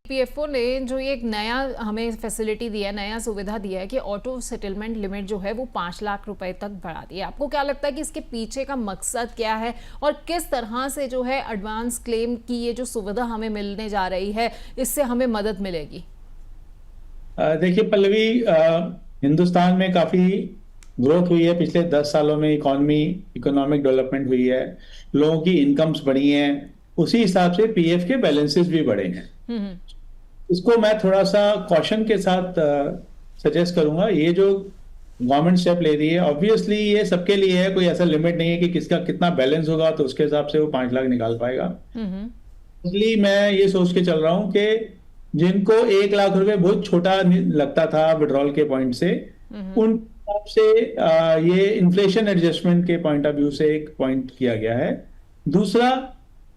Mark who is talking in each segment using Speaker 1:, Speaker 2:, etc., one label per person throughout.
Speaker 1: EPFO ने जो ये एक नया हमें फैसिलिटी दिया है, नया सुविधा दिया है कि ऑटो सेटलमेंट लिमिट जो है वो 5 लाख रुपए तक बढ़ा दी है। आपको क्या लगता है कि इसके पीछे का मकसद क्या है और किस तरह से जो है एडवांस क्लेम की ये जो सुविधा हमें मिलने जा रही है, इससे हमें मदद मिलेगी?
Speaker 2: देखिए पल्लवी, हिंदुस्तान में काफी ग्रोथ हुई है पिछले 10 सालों में। इकोनॉमिक डेवलपमेंट हुई है, लोगों की इनकम्स बढ़ी हैं, उसी हिसाब से पीएफ के बैलेंसेस भी बढ़े हैं।
Speaker 1: हम्म।
Speaker 2: इसको मैं थोड़ा सा कॉशन के साथ सजेस्ट करूंगा। ये जो गवर्नमेंट स्टेप ले रही है, ऑब्वियसली ये सबके लिए है, कोई ऐसा लिमिट नहीं है कि किसका कितना बैलेंस होगा तो उसके हिसाब से वो 5 लाख निकाल पाएगा।
Speaker 1: हम्म।
Speaker 2: इसलिए मैं ये सोच के चल रहा हूं कि जिनको 1 लाख रुपए बहुत छोटा लगता था विड्रॉल के पॉइंट से, उन हिसाब से ये इन्फ्लेशन एडजस्टमेंट के पॉइंट ऑफ व्यू से एक पॉइंट किया गया है। दूसरा,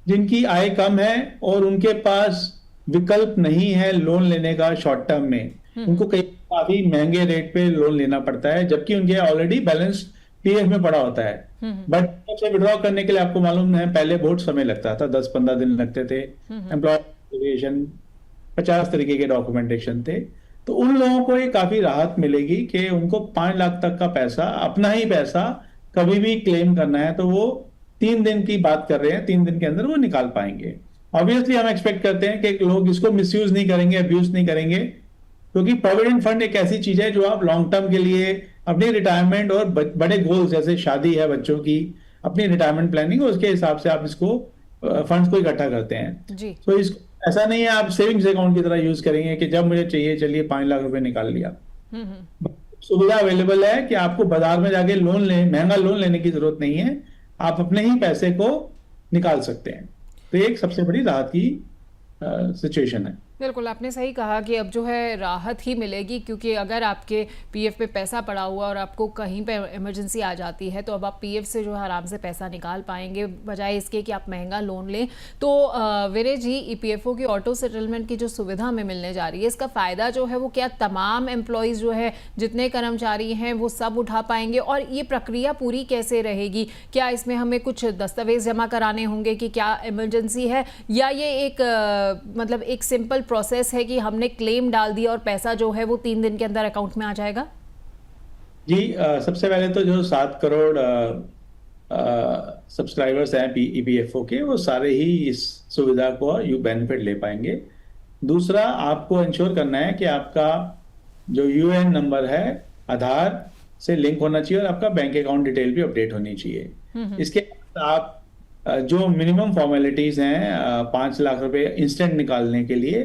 Speaker 2: जिनकी आय कम है और उनके पास विकल्प नहीं है लोन लेने का शॉर्ट टर्म में, उनको कई काफी महंगे रेट पे लोन लेना पड़ता है, जबकि उनके ऑलरेडी बैलेंस पीएफ में पड़ा होता है। बट से विड्रॉ करने के लिए आपको मालूम है पहले बहुत समय लगता था, 10-15 दिन लगते थे। एम्प्लॉय 50 तरीके के डॉक्यूमेंटेशन थे। तो उन लोगों को ये काफी राहत मिलेगी कि उनको 5 लाख तक का पैसा, अपना ही पैसा, कभी भी क्लेम करना है तो वो 3 दिन की बात कर रहे हैं, 3 दिन के अंदर वो निकाल पाएंगे। ऑब्वियसली हम एक्सपेक्ट करते हैं कि लोग इसको मिसयूज नहीं करेंगे, अब्यूज नहीं करेंगे, क्योंकि प्रोविडेंट फंड एक ऐसी चीज है जो आप लॉन्ग टर्म के लिए अपनी रिटायरमेंट और बड़े गोल्स जैसे शादी है बच्चों की, अपनी रिटायरमेंट प्लानिंग, उसके हिसाब से आप इसको फंड्स को इकट्ठा करते हैं।
Speaker 1: जी।
Speaker 2: तो इसको ऐसा नहीं है आप सेविंग्स अकाउंट की तरह यूज करेंगे कि जब मुझे चाहिए चलिए 5 लाख रुपए निकाल लिया। सुविधा अवेलेबल है कि आपको बाजार में जाके महंगा लोन लेने की जरूरत नहीं है, आप अपने ही पैसे को निकाल सकते हैं। तो ये एक सबसे बड़ी राहत की सिचुएशन है।
Speaker 1: बिल्कुल, आपने सही कहा कि अब जो है राहत ही मिलेगी, क्योंकि अगर आपके पीएफ पे पैसा पड़ा हुआ और आपको कहीं पे इमरजेंसी आ जाती है तो अब आप पीएफ से जो है आराम से पैसा निकाल पाएंगे, बजाय इसके कि आप महंगा लोन लें। तो विनय जी, ईपीएफओ की ऑटो सेटलमेंट की जो सुविधा हमें मिलने जा रही है, इसका फ़ायदा जो है वो क्या तमाम एम्प्लॉयज़ जो है, जितने कर्मचारी हैं वो सब उठा पाएंगे? और ये प्रक्रिया पूरी कैसे रहेगी? क्या इसमें हमें कुछ दस्तावेज जमा कराने होंगे कि क्या इमरजेंसी है, या ये एक मतलब एक सिंपल प्रोसेस है कि हमने क्लेम डाल दिया और पैसा जो है वो 3 दिन के अंदर अकाउंट में आ जाएगा?
Speaker 2: जी, सबसे पहले तो जो 7 करोड़ सब्सक्राइबर्स हैं ईपीएफओ के, वो सारे ही इस सुविधा को बेनिफिट ले पाएंगे। दूसरा, आपको इंश्योर करना है कि आपका जो यूएएन नंबर है आधार से लिंक होना चाहिए और आपका बैंक अकाउंट डिटेल भी अपडेट होनी चाहिए। इसके बाद आप जो मिनिमम फॉर्मेलिटीज हैं 5 लाख रुपए इंस्टेंट निकालने के लिए,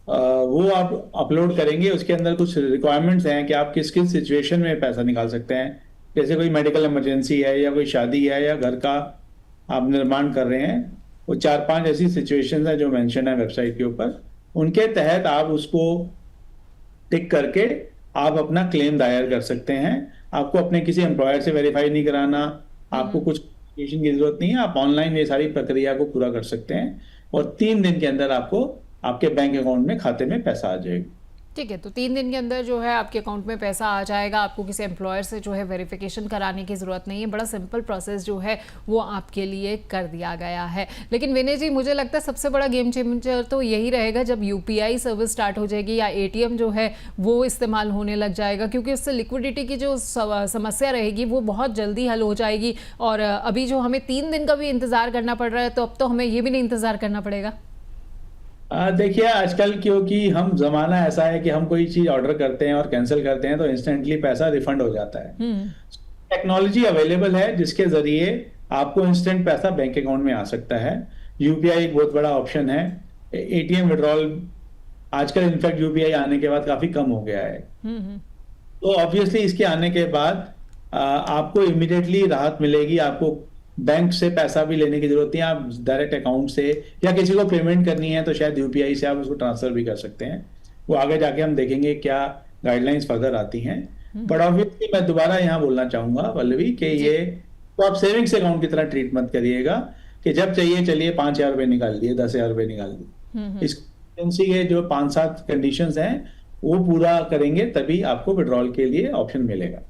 Speaker 2: वो आप अपलोड करेंगे। उसके अंदर कुछ रिक्वायरमेंट्स हैं कि आप किस किस सिचुएशन में पैसा निकाल सकते हैं, जैसे कोई मेडिकल इमरजेंसी है या कोई शादी है या घर का आप निर्माण कर रहे हैं। वो 4-5 ऐसी सिचुएशंस हैं जो मेंशन है वेबसाइट के ऊपर। उनके तहत आप उसको टिक करके आप अपना क्लेम दायर कर सकते हैं। आपको अपने किसी एम्प्लॉयर से वेरीफाई नहीं कराना, आपको कुछ की जरूरत नहीं है, आप ऑनलाइन ये सारी प्रक्रिया को पूरा कर सकते हैं और 3 दिन के अंदर आपको आपके बैंक अकाउंट में, खाते में पैसा आ जाएगा।
Speaker 1: ठीक है, तो 3 दिन के अंदर जो है आपके अकाउंट में पैसा आ जाएगा, आपको किसी एम्प्लॉयर से जो है वेरिफिकेशन कराने की ज़रूरत नहीं है। बड़ा सिंपल प्रोसेस जो है वो आपके लिए कर दिया गया है। लेकिन विनय जी, मुझे लगता है सबसे बड़ा गेम चेंजर तो यही रहेगा जब यूपीआई सर्विस स्टार्ट हो जाएगी या एटीएम जो है वो इस्तेमाल होने लग जाएगा, क्योंकि उससे लिक्विडिटी की जो समस्या रहेगी वो बहुत जल्दी हल हो जाएगी। और अभी जो हमें 3 दिन का भी इंतज़ार करना पड़ रहा है, तो अब तो हमें ये भी नहीं इंतज़ार करना पड़ेगा।
Speaker 2: देखिए, आजकल क्योंकि हम जमाना ऐसा है कि हम कोई चीज ऑर्डर करते हैं और कैंसिल करते हैं तो इंस्टेंटली पैसा रिफंड हो जाता है। टेक्नोलॉजी अवेलेबल है जिसके जरिए आपको इंस्टेंट पैसा बैंक अकाउंट में आ सकता है। यूपीआई एक बहुत बड़ा ऑप्शन है। एटीएम विड्रॉल आजकल इनफैक्ट यूपीआई आने के बाद काफी कम हो गया है। तो ऑब्वियसली इसके आने के बाद आपको इमीडिएटली राहत मिलेगी। आपको बैंक से पैसा भी लेने की जरूरत नहीं है, आप डायरेक्ट अकाउंट से या किसी को पेमेंट करनी है तो शायद यूपीआई से आप उसको ट्रांसफर भी कर सकते हैं। वो आगे जाके हम देखेंगे क्या गाइडलाइंस फर्दर आती हैं। बट ऑब्वियसली मैं दोबारा यहाँ बोलना चाहूंगा पल्लवी कि ये तो आप सेविंग्स अकाउंट की तरह ट्रीट मत करिएगा कि जब चाहिए चलिए 5,000 रुपए निकाल दिए, 10,000 रुपए निकाल दिए। इस के जो 5-7 कंडीशंस हैं वो पूरा करेंगे तभी आपको विड्रॉल के लिए ऑप्शन मिलेगा।